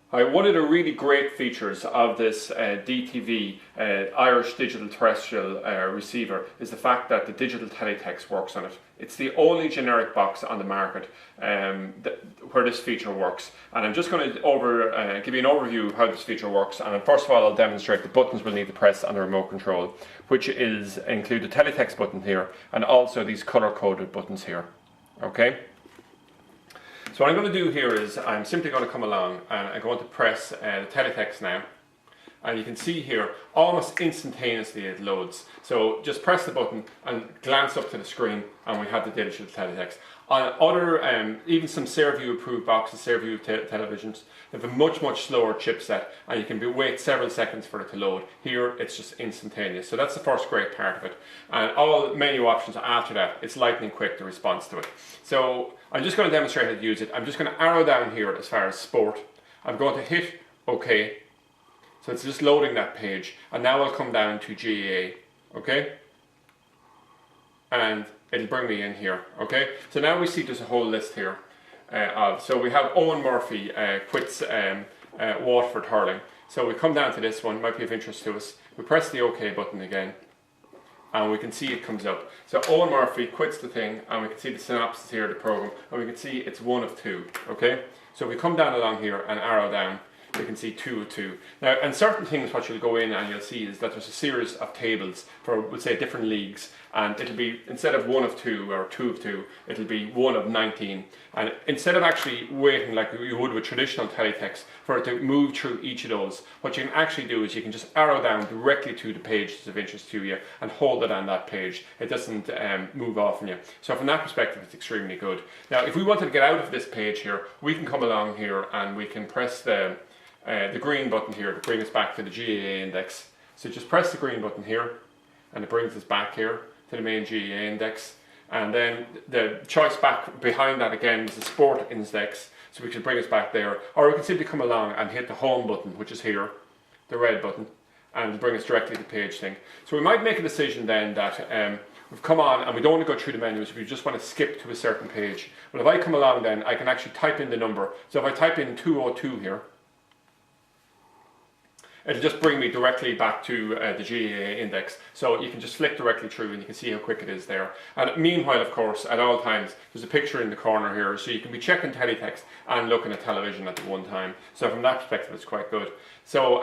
One of the really great features of this DTV Irish digital terrestrial receiver is the fact that the digital teletext works on it. It's the only generic box on the market where this feature works. And I'm just going to give you an overview of how this feature works. And first of all, I'll demonstrate the buttons we'll need to press on the remote control, which include the teletext button here and also these color-coded buttons here. Okay. So what I'm going to do here is I'm simply going to come along and I'm going to press the teletext now, and you can see here almost instantaneously it loads. So just press the button and glance up to the screen and we have the digital teletext. On other, even some SareView approved boxes, SareView televisions, they have a much slower chipset and you can wait several seconds for it to load. Here it's just instantaneous. So that's the first great part of it. And all menu options after that, it's lightning quick, the response to it. So I'm just going to demonstrate how to use it. I'm just going to arrow down here as far as sport. I'm going to hit OK. So it's just loading that page. And now I'll come down to GAA. Okay? And it'll bring me in here. Okay? So now we see there's a whole list here. So we have Owen Murphy quits Waterford hurling. So we come down to this one, might be of interest to us. We press the OK button again, and we can see it comes up. So Owen Murphy quits the thing, and we can see the synopsis here of the program, and we can see it's 1 of 2. Okay, so we come down along here and arrow down. We can see 2 of 2. Now, and certain things, what you'll go in and you'll see is that there's a series of tables for, we'll say, different leagues, and it'll be, instead of 1 of 2 or 2 of 2, it'll be 1 of 19. And instead of actually waiting like you would with traditional teletext for it to move through each of those, what you can actually do is you can just arrow down directly to the page that's of interest to you and hold it on that page. It doesn't move off on you. So from that perspective, it's extremely good. Now, if we wanted to get out of this page here, we can come along here and we can press the green button here to bring us back to the GAA index. So just press the green button here and it brings us back here to the main GAA index. And then the choice back behind that again is the sport index, so we can bring us back there. Or we can simply come along and hit the home button, which is here, the red button, and it'll bring us directly to the page thing. So we might make a decision then that we've come on and we don't want to go through the menus, we just want to skip to a certain page. But if I come along then, I can actually type in the number. So if I type in 202 here, it'll just bring me directly back to the GAA index. So you can just flick directly through and you can see how quick it is there. And meanwhile, of course, at all times, there's a picture in the corner here, so you can be checking teletext and looking at television at the one time. So from that perspective, it's quite good. So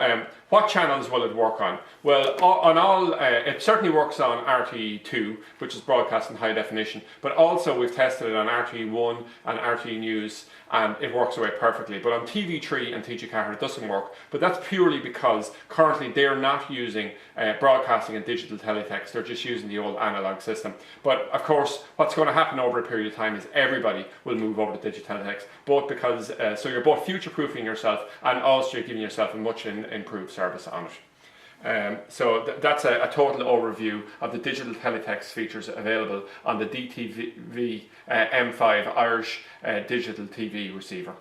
what channels will it work on? Well, on all, it certainly works on RTE2, which is broadcast in high definition, but also we've tested it on RTE1 and RTE News, and it works away perfectly. But on TV3 and TG Carter it doesn't work, but that's purely because currently they're not using broadcasting and digital teletext, they're just using the old analog system. But of course, what's going to happen over a period of time is everybody will move over to digital teletext, both because, so you're both future-proofing yourself and also you're giving yourself a much improved service on it. So that's a total overview of the digital teletext features available on the DTV-M5 Irish digital TV receiver.